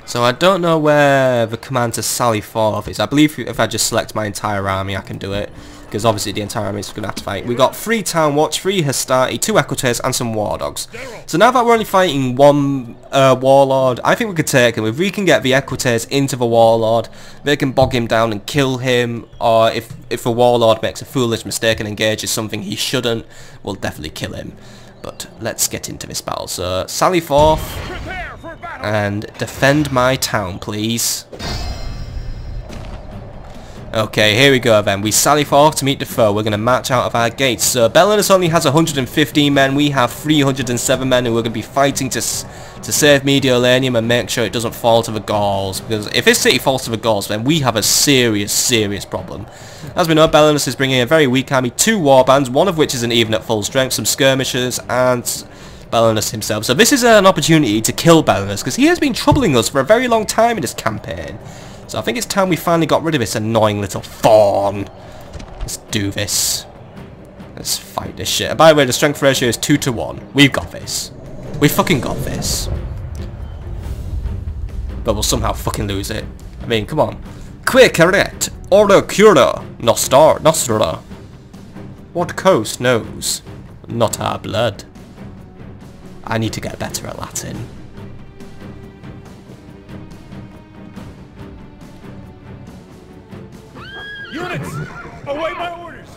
So I don't know where the command to sally forth is. I believe if I just select my entire army I can do it. Because obviously the entire army is going to have to fight. We got 3 Town Watch, 3 Hastati, 2 Equites and some War Dogs. So now that we're only fighting one Warlord, I think we could take him. If we can get the Equites into the Warlord, they can bog him down and kill him. Or if a Warlord makes a foolish mistake and engages something he shouldn't, we'll definitely kill him. But let's get into this battle. So sally forth and defend my town, please. Okay, here we go then. We sally forth to meet the foe. We're going to march out of our gates. So Belenus only has 115 men. We have 307 men who are going to be fighting to save Mediolanum and make sure it doesn't fall to the Gauls. Because if this city falls to the Gauls, then we have a serious, serious problem. As we know, Belenus is bringing a very weak army, 2 warbands, one of which isn't even at full strength, some skirmishers, and Belenus himself. So this is an opportunity to kill Belenus, because he has been troubling us for a very long time in this campaign. So I think it's time we finally got rid of this annoying little fawn. Let's do this. Let's fight this shit. And by the way, the strength ratio is 2 to 1. We've got this. We fucking got this. But we'll somehow fucking lose it. I mean, come on. Quick, correct. Order cura. Nostra. What coast knows? Not our blood. I need to get better at Latin. Units, await my orders.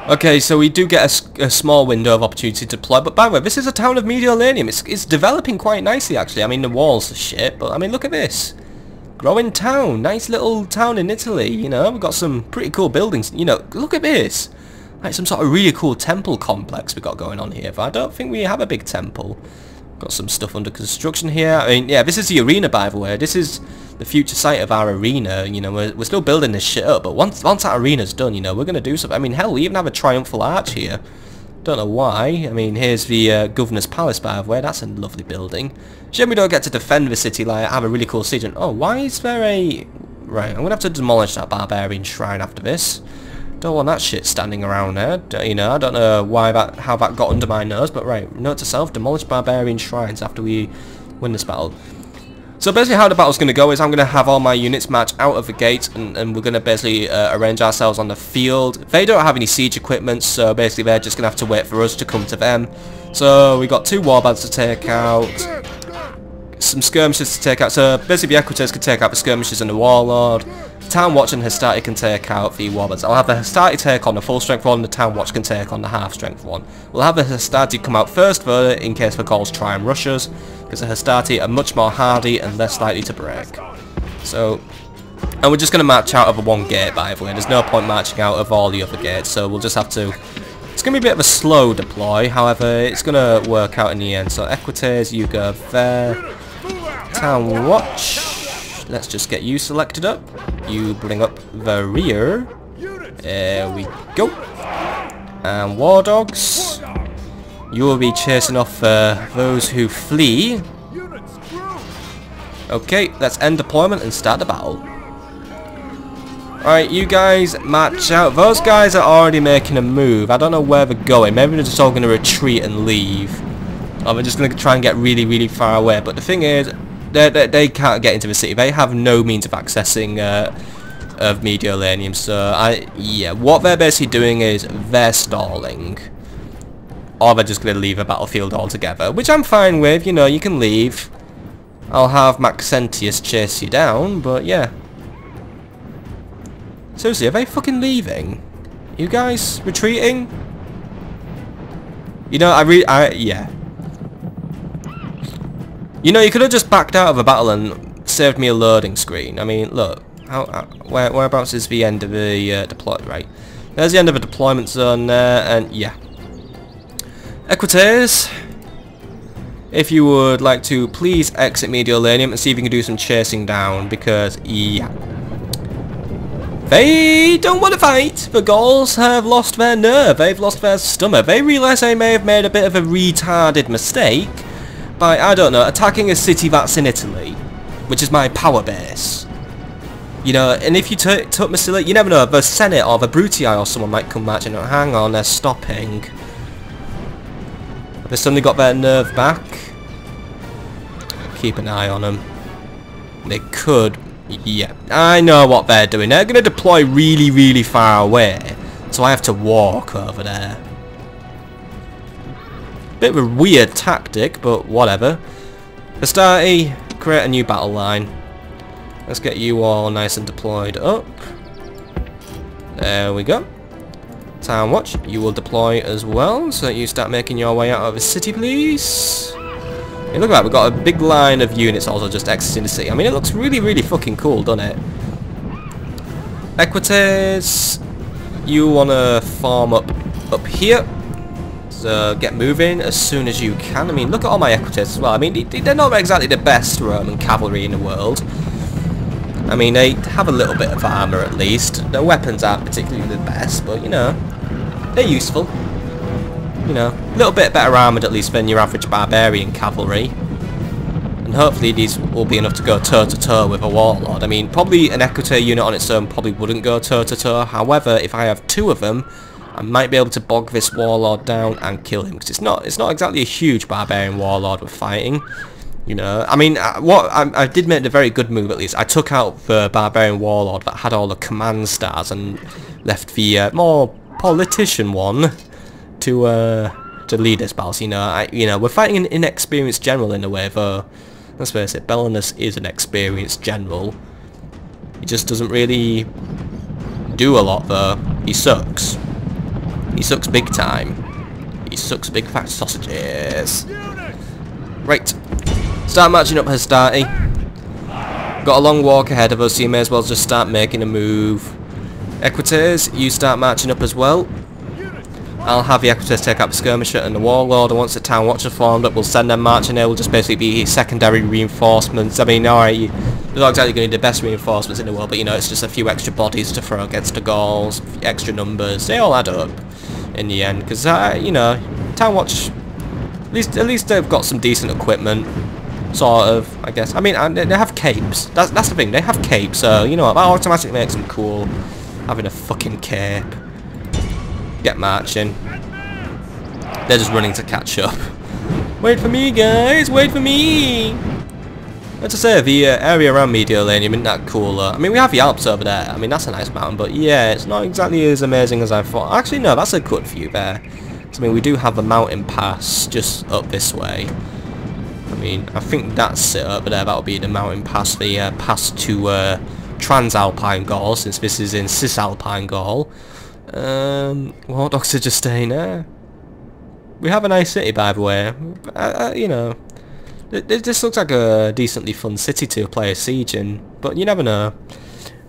Okay, so we do get a small window of opportunity to deploy, but by the way, this is a town of Mediolanum. It's developing quite nicely, actually. I mean, the walls are shit, but I mean, look at this. Growing town, nice little town in Italy, you know, we've got some pretty cool buildings, you know, look at this. Like some sort of really cool temple complex we got going on here, but I don't think we have a big temple. Got some stuff under construction here. I mean, yeah, this is the arena, by the way. This is the future site of our arena. You know, we're still building this shit up, but once that arena's done, you know, we're going to do something. I mean, hell, we even have a triumphal arch here. Don't know why. I mean, here's the Governor's Palace, by the way. That's a lovely building. Shame we don't get to defend the city, like, have a really cool siege. And, oh, why is there a... Right, I'm going to have to demolish that barbarian shrine after this. Don't want that shit standing around there. You know, I don't know how that got under my nose, but right, note to self, demolish barbarian shrines after we win this battle. So basically how the battle's going to go is I'm going to have all my units march out of the gate, and we're going to basically arrange ourselves on the field. They don't have any siege equipment, so basically they're just going to have to wait for us to come to them. So we got 2 warbands to take out, some skirmishers to take out. So basically the Equites can take out the skirmishers and the Warlord. Town Watch and Hastati can take out the warbands. I'll have the Hastati take on the full strength one, the Town Watch can take on the half strength one. We'll have the Hastati come out first though, in case the Gauls try and rush us, because the Hastati are much more hardy and less likely to break. So, and we're just going to march out of one gate, by the way. There's no point marching out of all the other gates, so we'll just have to... It's going to be a bit of a slow deploy, however, it's going to work out in the end. So Equites, you go there. Town Watch. Let's just get you selected up. You bring up the rear. There we go. And War Dogs. You will be chasing off those who flee. Okay, let's end deployment and start the battle. Alright, you guys march out. Those guys are already making a move. I don't know where they're going. Maybe they're just all going to retreat and leave. Or they're just going to try and get really, really far away. But the thing is, they can't get into the city. They have no means of accessing of Mediolanum. So yeah, what they're basically doing is they're stalling, or they're just going to leave the battlefield altogether, which I'm fine with. You know, you can leave. I'll have Maxentius chase you down, but yeah. Seriously, are they fucking leaving? You guys retreating? You know, yeah. You know, you could have just backed out of a battle and saved me a loading screen. I mean, look. Whereabouts is the end of the deploy? Right. There's the end of a deployment zone there, and yeah. Equites, if you would like to please exit Mediolanium and see if you can do some chasing down, because, yeah. They don't want to fight. The Gauls have lost their nerve. They've lost their stomach. They realise they may have made a bit of a retarded mistake by, I don't know, attacking a city that's in Italy, which is my power base. You know, and if you took Massilia, you never know, the Senate or the Brutii or someone might come marching out. Hang on, they're stopping. Have they suddenly got their nerve back? Keep an eye on them. They could, yeah. I know what they're doing. They're going to deploy really, really far away. So I have to walk over there. Bit of a weird tactic, but whatever. Astarte, create a new battle line. Let's get you all nice and deployed up. There we go. Town Watch, you will deploy as well, so that you start making your way out of the city, please. Hey, look at that, we've got a big line of units also just exiting the city. I mean, it looks really, really fucking cool, doesn't it? Equites, you want to farm up here. So get moving as soon as you can. I mean, look at all my Equites as well. I mean, they're not exactly the best Roman cavalry in the world. I mean, they have a little bit of armour at least. Their weapons aren't particularly the best, but, you know, they're useful. You know, a little bit better armoured at least than your average barbarian cavalry. And hopefully these will be enough to go toe-to-toe with a warlord. I mean, probably an Equite unit on its own probably wouldn't go toe-to-toe. However, if I have two of them, I might be able to bog this warlord down and kill him. Because it's not exactly a huge barbarian warlord we're fighting. You know, I mean, I did make a very good move at least. I took out the barbarian warlord that had all the command stars and left the more politician one to lead this battle. So, you know, we're fighting an inexperienced general in a way, though. Let's face it, Belenus is an experienced general. He just doesn't really do a lot, though. He sucks. He sucks big time. He sucks big fat sausages. Right. Start marching up Astarte. Got a long walk ahead of us, so you may as well just start making a move. Equites, you start marching up as well. I'll have the Equites take out the skirmisher and the warlord, and once the town watch are formed up, we'll send them marching there. Will just basically be secondary reinforcements. I mean, alright, they're not exactly going to be the best reinforcements in the world, but you know, it's just a few extra bodies to throw against the Gauls, extra numbers. They all add up in the end, because you know, town watch, at least they've got some decent equipment. Sort of, I guess. I mean, they have capes. That's the thing. They have capes, so you know what? That automatically makes them cool. Having a fucking cape. Get marching. They're just running to catch up. Wait for me, guys. Wait for me. Let's just say the area around Mediolanium isn't that cool. I mean, we have the Alps over there. I mean, that's a nice mountain, but yeah, it's not exactly as amazing as I thought. Actually, no, that's a good view there. I mean, we do have the mountain pass just up this way. I mean, I think that's it over there. That'll be the mountain pass, the pass to Transalpine Gaul, since this is in Cisalpine Gaul. War dogs are just staying there. We have a nice city, by the way. You know, this looks like a decently fun city to play a siege in, but you never know.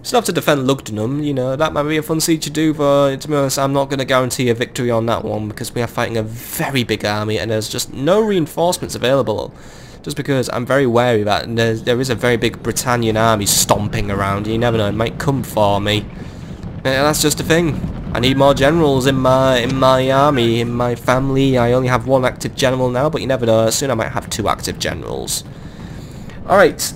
Still have to defend Lugdunum, you know, that might be a fun siege to do, but to be honest, I'm not going to guarantee a victory on that one, because we are fighting a very big army, and there's just no reinforcements available. Just because I'm very wary of that, and there is a very big Britannian army stomping around. You never know, it might come for me. Yeah, that's just a thing. I need more generals in my army, in my family. I only have one active general now, but you never know, soon I might have two active generals. Alright.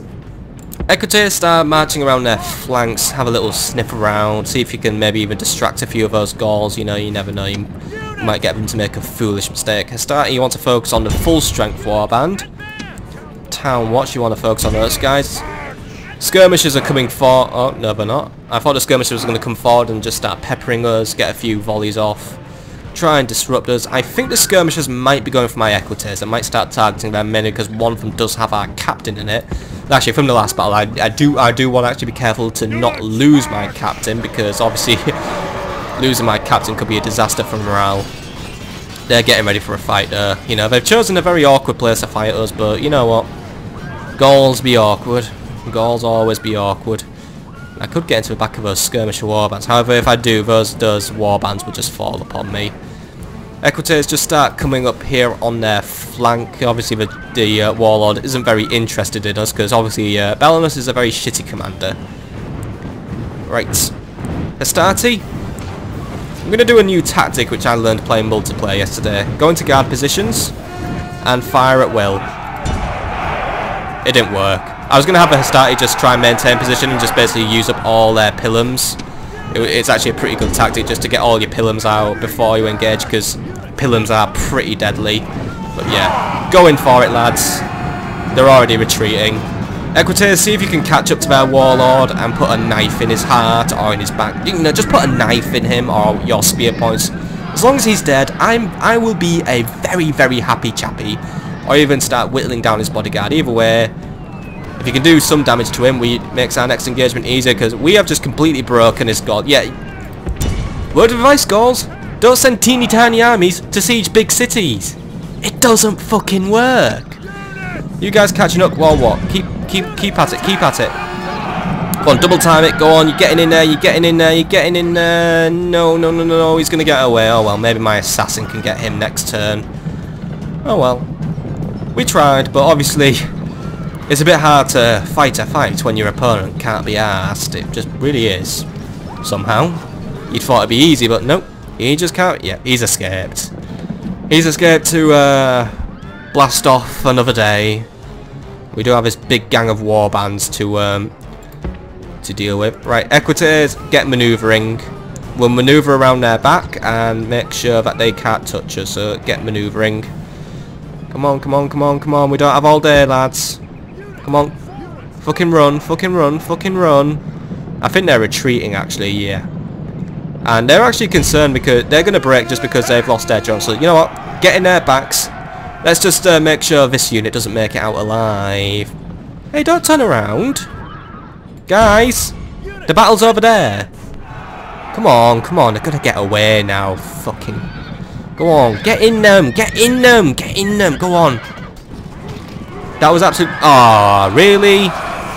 Equites start marching around their flanks, have a little sniff around, see if you can maybe even distract a few of those Gauls. You know, you never know, you might get them to make a foolish mistake. Astarte, you want to focus on the full strength warband. Town Watch, you want to focus on those guys. Skirmishers are coming forward. Oh, no, they're not. I thought the skirmishers were going to come forward and just start peppering us, get a few volleys off, try and disrupt us. I think the skirmishers might be going for my Equites. I might start targeting them mainly because one of them does have our captain in it. Actually, from the last battle, I do want to actually be careful to not lose my captain, because obviously losing my captain could be a disaster for morale. They're getting ready for a fight. You know, they've chosen a very awkward place to fight us, but you know what? Gauls be awkward. Gauls always be awkward. I could get into the back of those skirmisher warbands. However, if I do, those warbands will just fall upon me. Equites just start coming up here on their flank. Obviously, the warlord isn't very interested in us, because obviously Belenus is a very shitty commander. Right. Hastati. I'm going to do a new tactic which I learned playing multiplayer yesterday. Go into guard positions and fire at will. It didn't work. I was going to have a Hastati just try and maintain position and just basically use up all their pilums. It's actually a pretty good tactic just to get all your pilums out before you engage, because pilums are pretty deadly. But yeah, going for it, lads. They're already retreating. Equites, see if you can catch up to their warlord and put a knife in his heart or in his back. You know, just put a knife in him or your spear points. As long as he's dead, I will be a very, very happy chappy. Or even start whittling down his bodyguard. Either way, if you can do some damage to him, it makes our next engagement easier, because we have just completely broken his god. Yeah. Word of advice, Gauls. Don't send teeny tiny armies to siege big cities. It doesn't fucking work. You guys catching up? Well, what? Keep at it. Keep at it. Go on, double time it. Go on. You're getting in there. You're getting in there. You're getting in there. No. He's gonna get away. Oh well. Maybe my assassin can get him next turn. Oh well. We tried, but obviously it's a bit hard to fight a fight when your opponent can't be asked. It just really is. Somehow. You'd thought it'd be easy, but nope. He just can't. Yeah, he's escaped. He's escaped to blast off another day. We do have this big gang of warbands to deal with. Right, Equites, get manoeuvring. We'll manoeuvre around their back and make sure that they can't touch us. So get manoeuvring. Come on. We don't have all day, lads. Come on. Fucking run. I think they're retreating, actually, yeah. And they're actually concerned because they're going to break just because they've lost their general. So, you know what? Get in their backs. Let's just make sure this unit doesn't make it out alive. Hey, don't turn around. Guys, the battle's over there. Come on. They're going to get away now. Fucking... Go on, get in them, go on. That was absolute... Ah, really?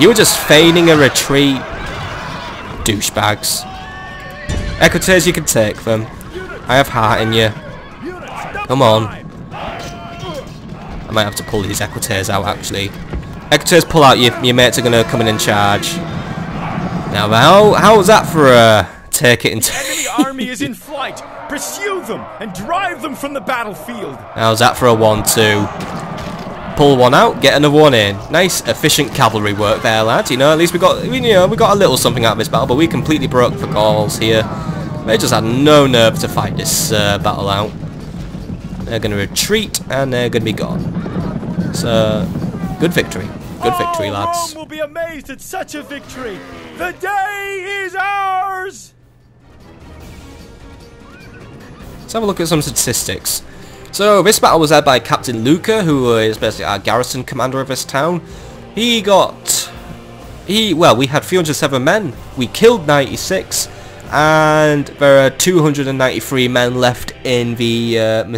You were just feigning a retreat. Douchebags. Equites, you can take them. I have heart in you. Come on. I might have to pull these Equites out, actually. Equites, pull out, your mates are going to come in and charge. Now, how was that for a... Take it into... The enemy army is in flight. Pursue them and drive them from the battlefield. How's that for a 1-2? Pull one out, get another one in. Nice, efficient cavalry work there, lads. You know, at least we got a little something out of this battle, but we completely broke the Gauls here. They just had no nerve to fight this battle out. They're going to retreat and they're going to be gone. So, good victory. Good victory, lads. Rome will be amazed at such a victory. The day is ours. Let's have a look at some statistics. So this battle was led by Captain Luca, who is basically our garrison commander of this town. We had 307 men. We killed 96, and there are 293 men left in the the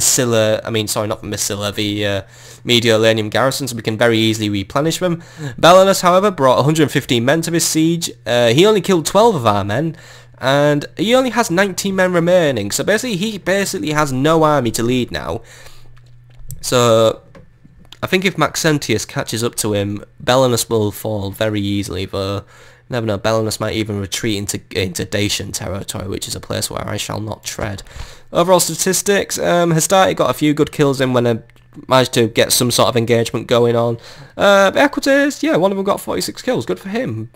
Mediolanum garrison, so we can very easily replenish them. Belenus, however, brought 115 men to this siege. He only killed 12 of our men. And he only has 19 men remaining, so basically he has no army to lead now. So I think if Maxentius catches up to him, Belenus will fall very easily, though never know, Belenus might even retreat into Dacian territory, which is a place where I shall not tread. Overall statistics, Hastati got a few good kills in when I managed to get some sort of engagement going on. Equites, yeah, one of them got 46 kills, good for him.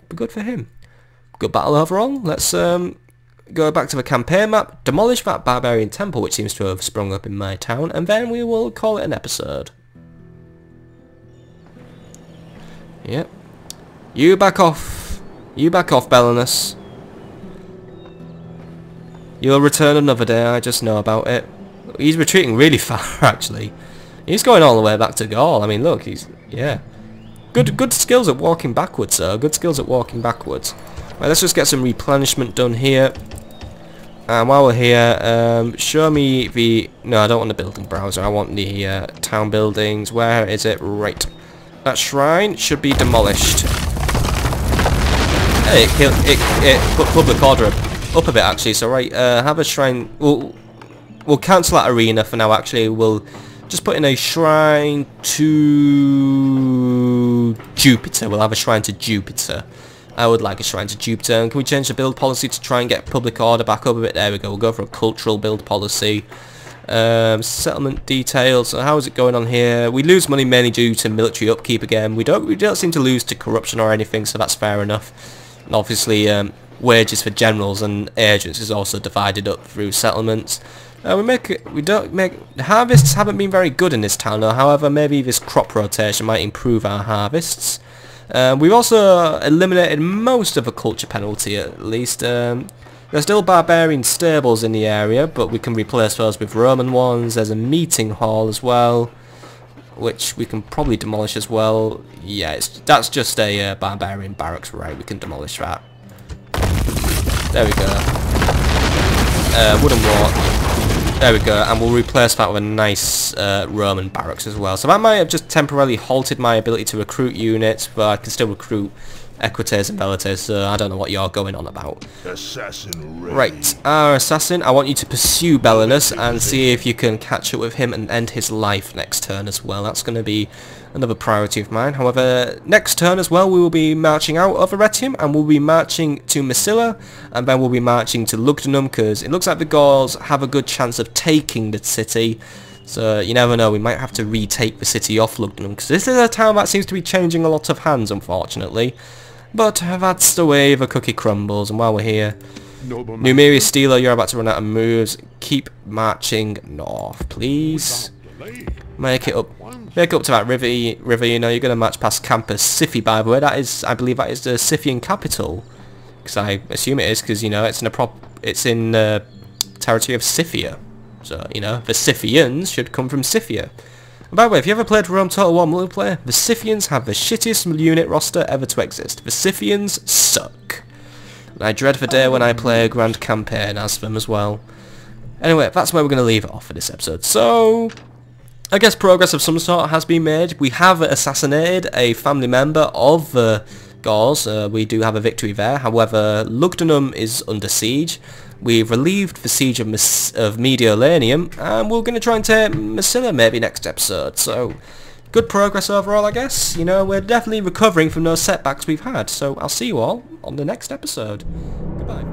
Good battle overall. Let's go back to the campaign map, demolish that barbarian temple which seems to have sprung up in my town, and then we will call it an episode. Yep. You back off, Belenus. You'll return another day, I just know about it. He's retreating really far, actually. He's going all the way back to Gaul. I mean, look, Good skills at walking backwards, sir. Good skills at walking backwards. Right, let's just get some replenishment done here. And while we're here, show me the... No, I don't want the building browser. I want the town buildings. Where is it? Right. That shrine should be demolished. Hey, it put public order up a bit, actually. So, right, have a shrine... We'll cancel that arena for now, actually. We'll just put in a shrine to... Jupiter. We'll have a shrine to Jupiter. I would like a shrine to Jupiter. And can we change the build policy to try and get public order back up a bit? There we go. We'll go for a cultural build policy. Settlement details. So how is it going on here? We lose money mainly due to military upkeep again. We don't seem to lose to corruption or anything, so that's fair enough. And obviously, wages for generals and agents is also divided up through settlements. The harvests haven't been very good in this town though. However, maybe this crop rotation might improve our harvests. We've also eliminated most of the culture penalty, at least. There's still barbarian stables in the area, but we can replace those with Roman ones. There's a meeting hall as well, which we can probably demolish as well. Yeah, that's just a barbarian barracks, right? We can demolish that. There we go. Wooden wall. There we go, and we'll replace that with a nice Roman barracks as well. So that might have just temporarily halted my ability to recruit units, but I can still recruit Equites and Velites, so I don't know what you're going on about. Assassin ready. Right, our assassin, I want you to pursue Belinus and see if you can catch up with him and end his life next turn as well. That's going to be another priority of mine. However, next turn as well, we will be marching out of Arretium, and we'll be marching to Massilia, and then we'll be marching to Lugdunum, because it looks like the Gauls have a good chance of taking the city. So you never know, we might have to retake the city off Lugdunum, because this is a town that seems to be changing a lot of hands, unfortunately. But that's the way the cookie crumbles, and while we're here, Numeria Stilo, you're about to run out of moves. Keep marching north, please. Make it up to that river, you know, you're going to march past Campus Siphi, by the way. That is, I believe that is the Scythian capital. Because I assume it is, because, you know, it's in the territory of Scythia. So, you know, the Scythians should come from Scythia. And by the way, if you ever played Rome Total War multiplayer, the Scythians have the shittiest unit roster ever to exist. The Scythians suck. And I dread the day when I play a grand campaign as them as well. Anyway, that's where we're going to leave it off for this episode. So, I guess progress of some sort has been made. We have assassinated a family member of the Gauls. We do have a victory there. However, Lugdunum is under siege. We've relieved the siege of Mediolanium, and we're going to try and take Massilia maybe next episode. So, good progress overall, I guess. You know, we're definitely recovering from those setbacks we've had. So, I'll see you all on the next episode. Goodbye.